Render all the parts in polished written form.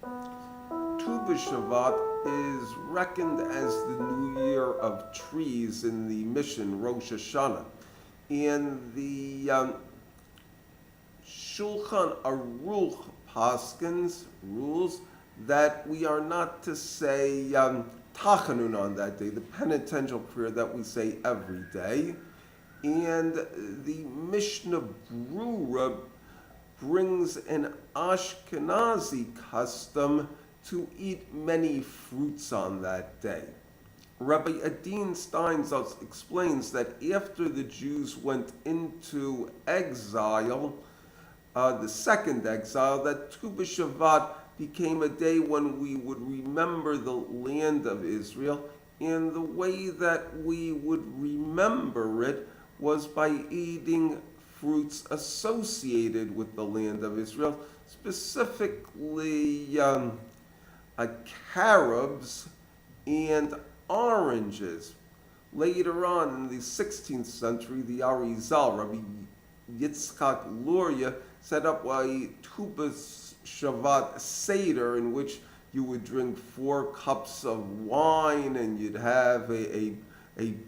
Tu B'Shavat is reckoned as the new year of trees in the mission, Rosh Hashanah. And the Shulchan Aruch Paskins rules that we are not to say Tachanun on that day, the penitential prayer that we say every day. And the Mishnah Brura brings an Ashkenazi custom to eat many fruits on that day. Rabbi Adin Steinsaltz explains that after the Jews went into exile, the second exile, that Tu B'Shavat became a day when we would remember the land of Israel, and the way that we would remember it was by eating fruits associated with the land of Israel, specifically carobs and oranges. Later on in the 16th century, the Arizal, Rabbi Yitzchak Luria, set up a Tu B'Shavat Seder in which you would drink 4 cups of wine and you'd have a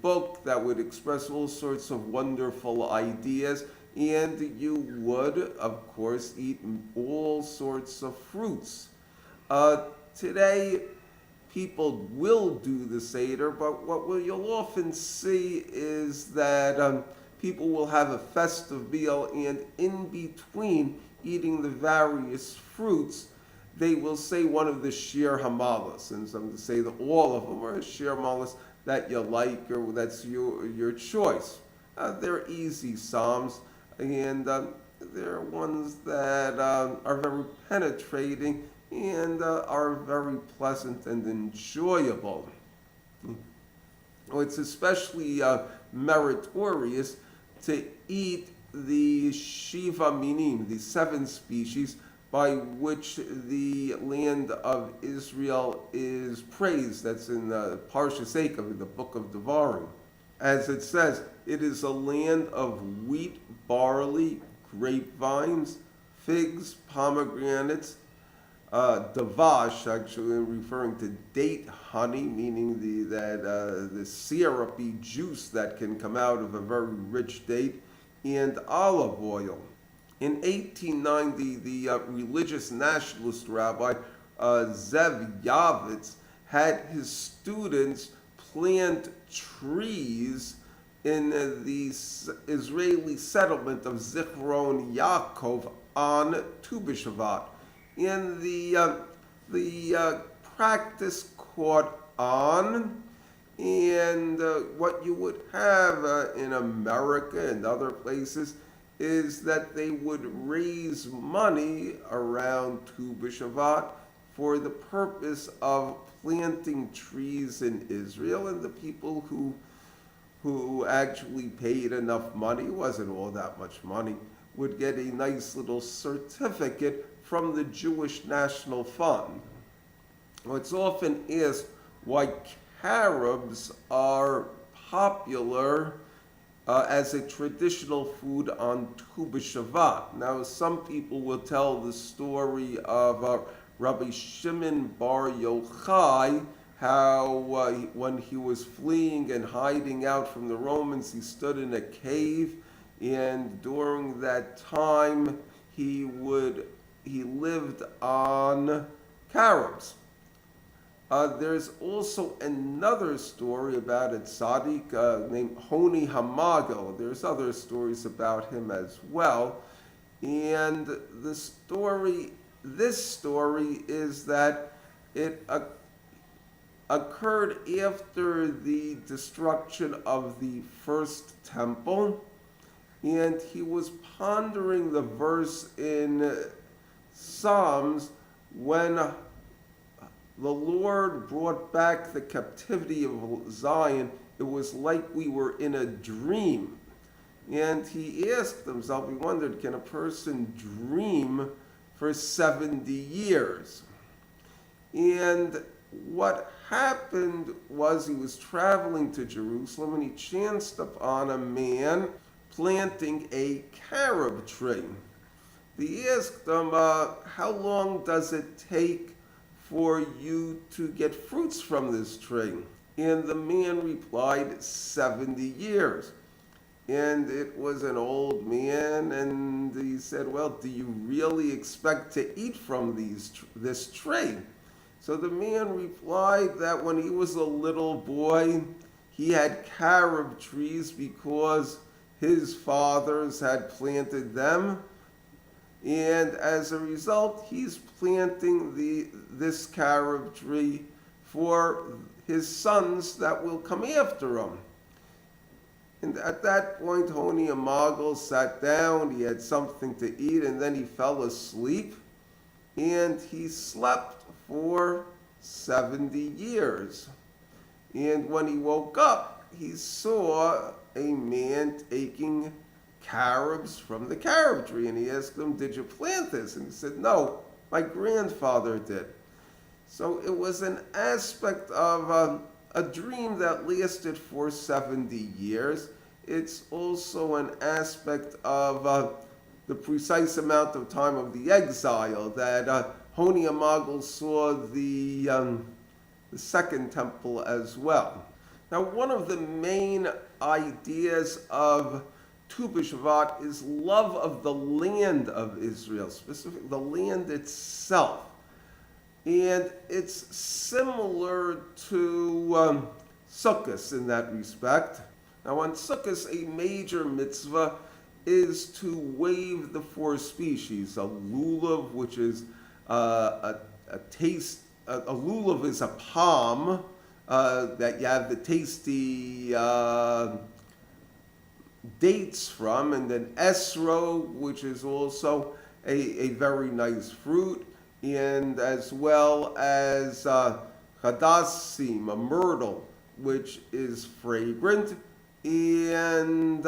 book that would express all sorts of wonderful ideas, and you would, of course, eat all sorts of fruits. Today, people will do the Seder, but what you'll often see is that people will have a festive meal, and in between eating the various fruits, they will say one of the Shir Hamalas, and some to say that all of them are Shir Hamalas that you like or that's your choice. They're easy psalms, and they're ones that are very penetrating and are very pleasant and enjoyable. It's especially meritorious to eat the Shiva Minim, the 7 species, by which the land of Israel is praised. That's in Parshas Eikav, the book of Devarim. As it says, it is a land of wheat, barley, grapevines, figs, pomegranates, davash, actually referring to date honey, meaning the syrupy juice that can come out of a very rich date, and olive oil. In 1890, the religious nationalist rabbi Zev Yavitz had his students plant trees in the Israeli settlement of Zichron Yaakov on Tu B'Shavat. And the practice caught on, and what you would have in America and other places is that they would raise money around Tu B'Shavat for the purpose of planting trees in Israel, and the people who actually paid enough money, wasn't all that much money, would get a nice little certificate from the Jewish National Fund. Now, it's often asked why carobs are popular as a traditional food on Tu B'Shavat. Now, some people will tell the story of Rabbi Shimon Bar Yochai, how when he was fleeing and hiding out from the Romans, he stood in a cave, and during that time he lived on carobs. There's also another story about a tzaddik named Honi Hamagel. There's other stories about him as well. And this story is that it occurred after the destruction of the first temple. And he was pondering the verse in Psalms when the Lord brought back the captivity of Zion. It was like we were in a dream. And he asked himself, he wondered, can a person dream for 70 years? And what happened was he was traveling to Jerusalem and he chanced upon a man planting a carob tree. He asked him, how long does it take for you to get fruits from this tree? And the man replied, 70 years. And it was an old man, and he said, well, do you really expect to eat from this tree? So the man replied that when he was a little boy, he had carob trees because his fathers had planted them. And as a result, he's planting this carob tree for his sons that will come after him. And at that point, Honi Amagal sat down, he had something to eat, and then he fell asleep. And he slept for 70 years. And when he woke up, he saw a man taking carobs from the carob tree. And he asked him, did you plant this? And he said, no, my grandfather did. So it was an aspect of a dream that lasted for 70 years. It's also an aspect of the precise amount of time of the exile that Honi Amagal saw the second temple as well. Now, one of the main ideas of Tu B'Shvat is love of the land of Israel, specifically the land itself. And it's similar to Sukkot in that respect. Now, on Sukkot, a major mitzvah is to wave the four species. A lulav, which is a lulav is a palm that you have the tasty dates from, and then esrog, which is also a very nice fruit, and as well as hadassim, a myrtle, which is fragrant, and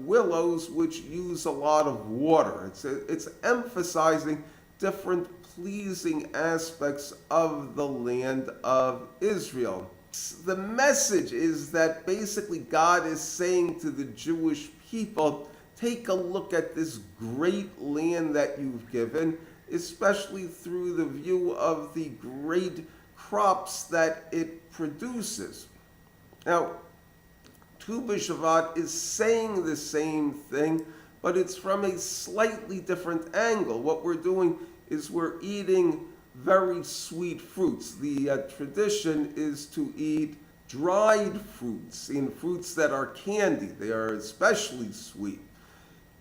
willows, which use a lot of water. It's emphasizing different pleasing aspects of the land of Israel. The message is that basically God is saying to the Jewish people, take a look at this great land that you've given, especially through the view of the great crops that it produces. Now, Tu B'Shvat is saying the same thing, but it's from a slightly different angle. What we're doing is we're eating very sweet fruits. The tradition is to eat dried fruits, and fruits that are candy. They are especially sweet.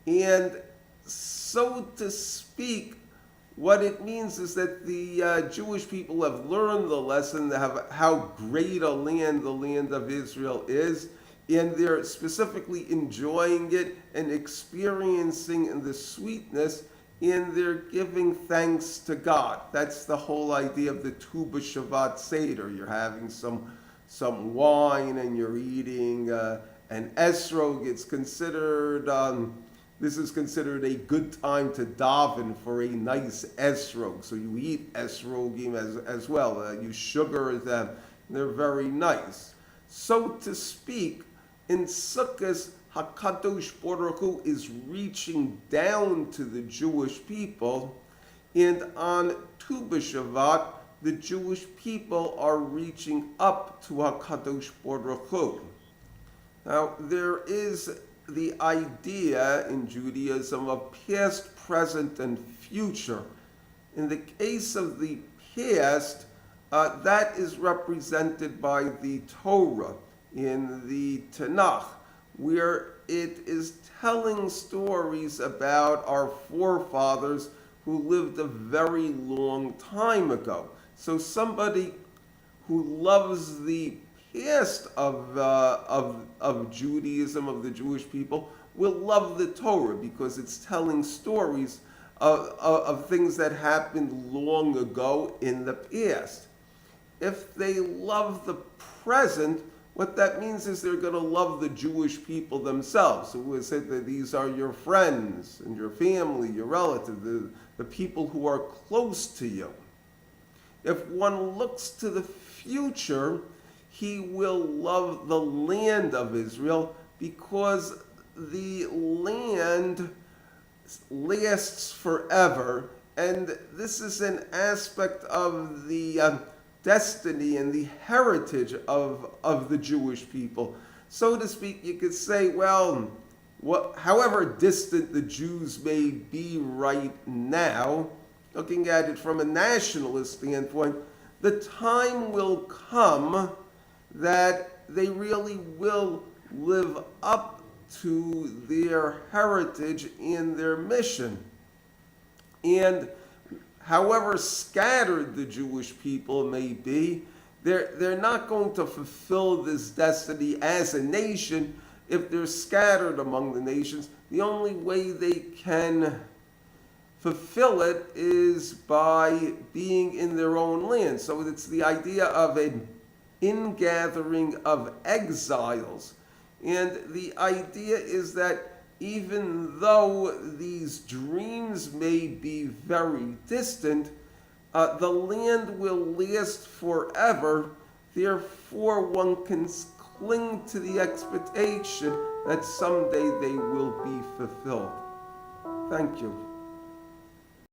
And so to speak, what it means is that the Jewish people have learned the lesson of how great a land the land of Israel is, and they're specifically enjoying it and experiencing the sweetness, and they're giving thanks to God. That's the whole idea of the Tu B'Shvat Seder. You're having some wine and you're eating an esrog. It's considered, this is considered a good time to daven for a nice esrog. So you eat esrogim as well. You sugar them. They're very nice. So to speak, in Sukkot, HaKadosh Baruch Hu is reaching down to the Jewish people, and on Tu B'Shvat, the Jewish people are reaching up to HaKadosh Baruch Hu. Now, there is the idea in Judaism of past, present, and future. In the case of the past, that is represented by the Torah in the Tanakh, where it is telling stories about our forefathers who lived a very long time ago. So somebody who loves the past of Judaism, of the Jewish people, will love the Torah because it's telling stories of things that happened long ago in the past. If they love the present, what that means is they're going to love the Jewish people themselves. So we say that these are your friends and your family, your relatives, the people who are close to you. If one looks to the future, he will love the land of Israel because the land lasts forever And this is an aspect of the destiny and the heritage of the Jewish people. So to speak, you could say, well, however distant the Jews may be right now, looking at it from a nationalist standpoint, the time will come that they really will live up to their heritage and their mission. And however scattered the Jewish people may be, they're not going to fulfill this destiny as a nation if they're scattered among the nations. The only way they can fulfill it is by being in their own land. So it's the idea of an ingathering of exiles. And the idea is that even though these dreams may be very distant, the land will last forever. Therefore, one can cling to the expectation that someday they will be fulfilled. Thank you.